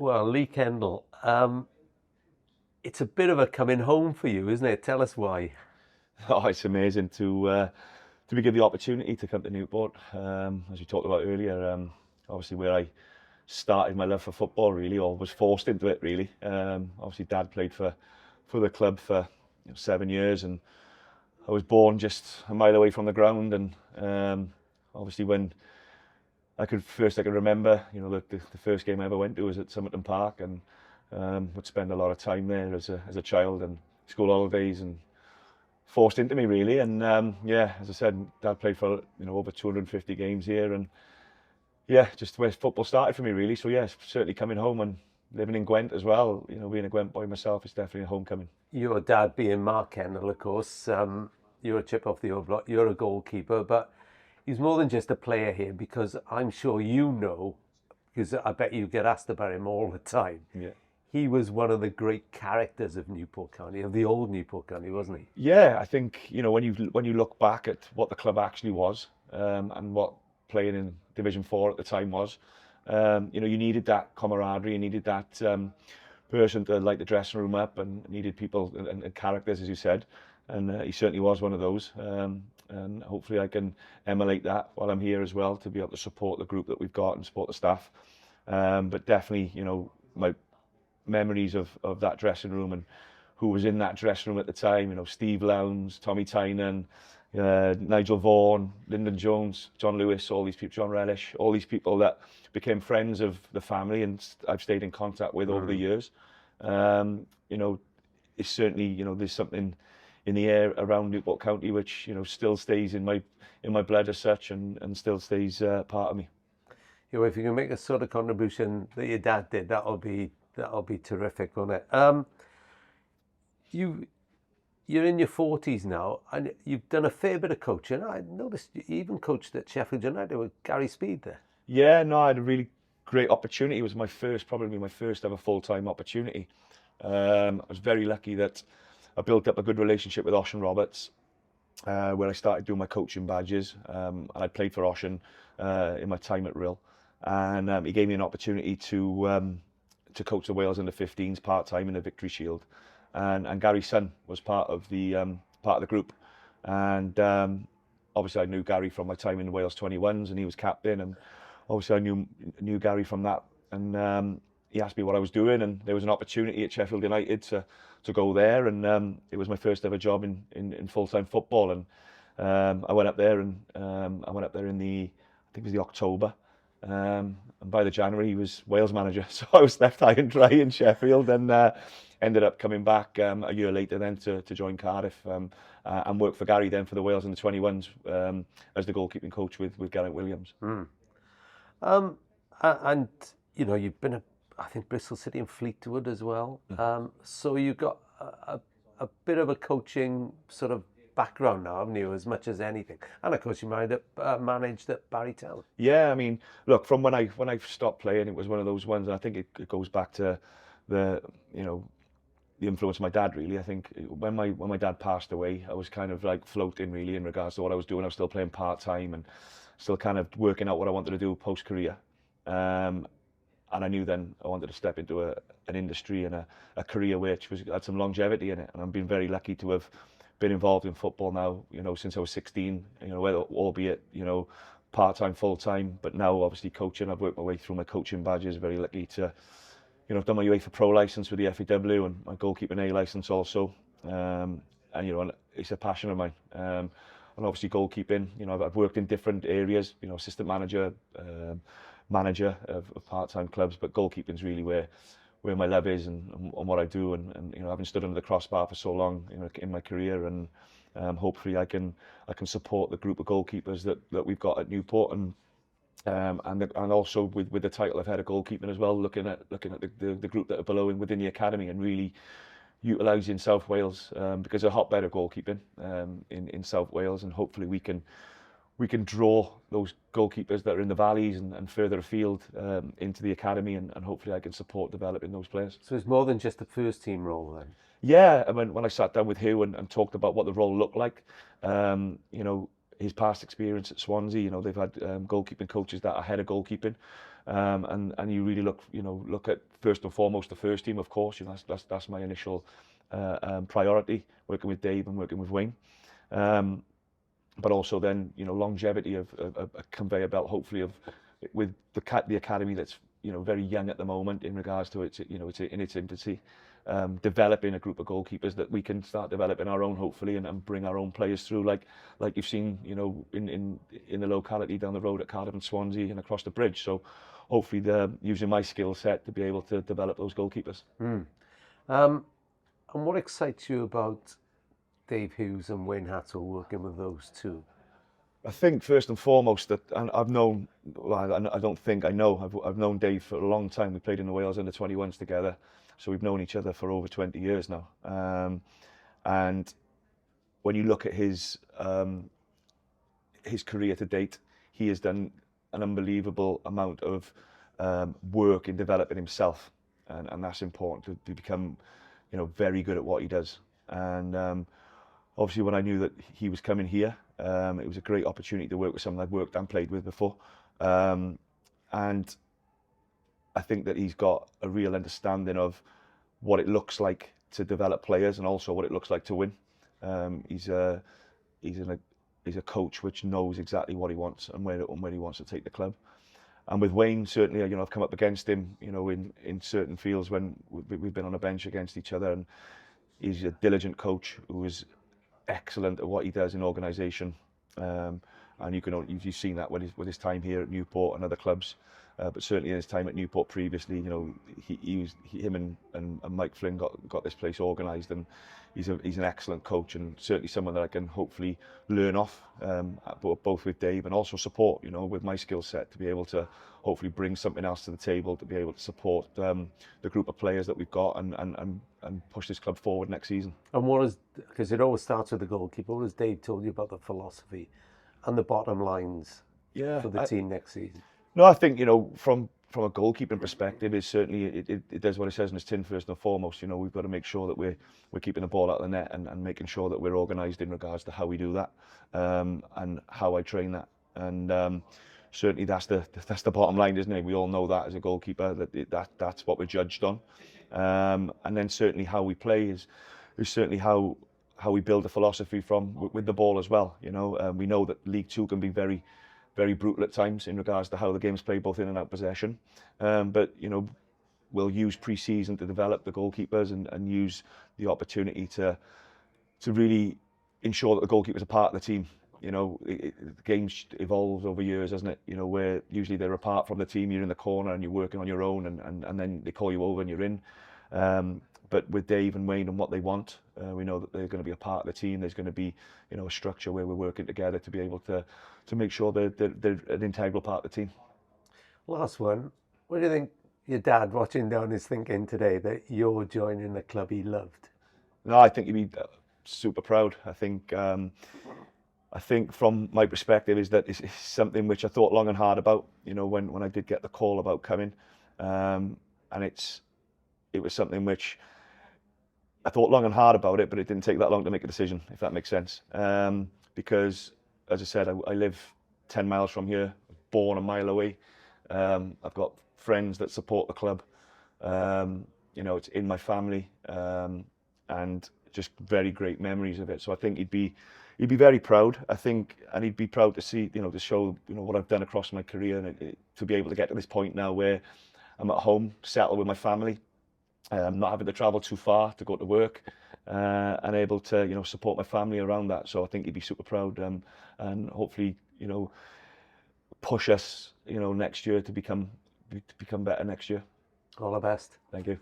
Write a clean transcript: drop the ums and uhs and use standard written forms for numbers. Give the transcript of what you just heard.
Well, Lee Kendall, it's a bit of a coming home for you, isn't it? Tell us why. Oh, it's amazing to be given the opportunity to come to Newport. As we talked about earlier, obviously where I started my love for football really, or was forced into it really. Obviously, Dad played for the club for 7 years, and I was born just a mile away from the ground. And obviously, when I could remember, the first game I ever went to was at Somerton Park, and would spend a lot of time there as a child, and school holidays and forced into me really. And yeah, as I said, Dad played for over 250 games here, and yeah, just where football started for me really. So yeah, it's certainly coming home, and living in Gwent as well. Being a Gwent boy myself, it's definitely a homecoming. Your dad being Mark Kendall, of course, you're a chip off the old block, you're a goalkeeper, but he's more than just a player here because I'm sure you know, because I bet you get asked about him all the time. Yeah. He was one of the great characters of Newport County, of the old Newport County, wasn't he? Yeah, I think when you look back at what the club actually was, and what playing in Division 4 at the time was, you needed that camaraderie, you needed that person to light the dressing room up, and needed people and characters, as you said, and he certainly was one of those. And hopefully I can emulate that while I'm here as well, to be able to support the group that we've got and support the staff. But definitely, my memories of that dressing room and who was in that dressing room at the time. Steve Lowndes, Tommy Tynan, Nigel Vaughan, Lyndon Jones, John Lewis, all these people, John Relish, all these people that became friends of the family and I've stayed in contact with over the years. It's certainly, there's something in the air around Newport County which, still stays in my blood as such, and still stays part of me. If you can make a sort of contribution that your dad did, that'll be terrific, won't it? You you're in your 40s now, and you've done a fair bit of coaching. I noticed you even coached at Sheffield United with Gary Speed there. Yeah, no, I had a really great opportunity. It was probably my first ever full-time opportunity. I was very lucky that I built up a good relationship with Oshin Roberts, where I started doing my coaching badges. And I played for Oshin in my time at Rill, and he gave me an opportunity to coach the Wales under-15s part-time in the Victory Shield. And Gary's son was part of the group, and obviously I knew Gary from my time in the Wales 21s, and he was captain, and obviously I knew Gary from that. And he asked me what I was doing, and there was an opportunity at Sheffield United to go there, and it was my first ever job in full-time football. And I went up there, and I went up there in I think it was the October. And by the January, he was Wales manager. So I was left high and dry in Sheffield, and ended up coming back a year later then to join Cardiff, and work for Gary then for the Wales in the 21s, as the goalkeeping coach with Gareth Williams. And you've been at, I think, Bristol City and Fleetwood as well. So you've got a bit of a coaching sort of background now, haven't you, as much as anything? And of course, you managed at Barrytown. Yeah, I mean, look, from when I stopped playing, it was one of those ones, and I think it goes back to the the influence of my dad really. I think when my dad passed away, I was kind of like floating really in regards to what I was doing. I was still playing part-time and still kind of working out what I wanted to do post-career. And I knew then I wanted to step into an industry and a career which had some longevity in it. And I've been very lucky to have been involved in football now, since I was 16, albeit, part-time, full-time, but now obviously coaching. I've worked my way through my coaching badges, very lucky to, I've done my UEFA Pro license with the FAW and my Goalkeeping A license also. And it's a passion of mine. And obviously goalkeeping, I've worked in different areas, assistant manager, manager of part-time clubs, but goalkeeping is really where my love is, and what I do, and having stood under the crossbar for so long, in my career, and hopefully I can support the group of goalkeepers that we've got at Newport, and also with the title of head of goalkeeping as well, looking at the group that are below and within the academy, and really utilising South Wales, because a hotbed of goalkeeping in South Wales, and hopefully we can draw those goalkeepers that are in the valleys and further afield into the academy, and hopefully I can support developing those players. So it's more than just a first team role then? Yeah, I mean, when I sat down with Hugh and talked about what the role looked like, his past experience at Swansea, they've had goalkeeping coaches that are head of goalkeeping, and you really look at first and foremost the first team, of course. That's my initial priority, working with Dave and working with Wayne. But also then, longevity of a conveyor belt, hopefully, with the academy that's very young at the moment in regards to it's in its infancy, developing a group of goalkeepers that we can start developing our own, hopefully, and bring our own players through, like you've seen, in the locality down the road at Cardiff and Swansea and across the bridge. So hopefully using my skill set to be able to develop those goalkeepers. And what excites you about Dave Hughes and Wayne Hatel, working with those two? I think first and foremost that, and I've known, well, I don't think I know, I've known Dave for a long time. We played in the Wales under-21s together, so we've known each other for over 20 years now. And when you look at his career to date, he has done an unbelievable amount of work in developing himself, and that's important to become, very good at what he does. And obviously, when I knew that he was coming here, it was a great opportunity to work with someone I'd worked and played with before. And I think that he's got a real understanding of what it looks like to develop players and also what it looks like to win. He's a coach which knows exactly what he wants and where he wants to take the club. And with Wayne, certainly, I've come up against him, in certain fields when we've been on a bench against each other, and he's a diligent coach who is excellent at what he does in organisation, and you've seen that with his time here at Newport and other clubs, but certainly in his time at Newport previously, him and Mike Flynn got this place organised, and he's an excellent coach, and certainly someone that I can hopefully learn off, both with Dave and also support, with my skill set, to be able to hopefully bring something else to the table, to be able to support the group of players that we've got and push this club forward next season. And because it always starts with the goalkeeper, what has Dave told you about the philosophy and the bottom lines for the team next season? No, I think, from a goalkeeping perspective, is certainly it does what it says in its tin first and foremost. We've got to make sure that we're keeping the ball out of the net and making sure that we're organised in regards to how we do that, and how I train that. And certainly that's the bottom line, isn't it? We all know that as a goalkeeper, that's what we're judged on. And then certainly how we play is certainly how we build a philosophy with the ball as well. We know that League Two can be very, very brutal at times in regards to how the game's played, both in and out possession. But we'll use pre-season to develop the goalkeepers and use the opportunity to really ensure that the goalkeepers are part of the team. The game evolves over years, doesn't it? Where usually they're apart from the team, you're in the corner and you're working on your own, and then they call you over and you're in. But with Dave and Wayne and what they want, we know that they're going to be a part of the team. There's going to be, a structure where we're working together to be able to make sure they're an integral part of the team. Last one. What do you think your dad watching down is thinking today that you're joining the club he loved? No, I think he'd be super proud. I think from my perspective is that it's something which I thought long and hard about, when I did get the call about coming. And it was something which I thought long and hard about it, but it didn't take that long to make a decision, if that makes sense. Because, as I said, I live 10 miles from here, born a mile away. I've got friends that support the club. It's in my family, and just very great memories of it. So I think he'd be very proud. I think, and he'd be proud to see, to show, what I've done across my career, and to be able to get to this point now where I'm at home, settled with my family, not having to travel too far to go to work, and able to, support my family around that. So I think he'd be super proud, and hopefully, push us, next year to become better next year. All the best. Thank you.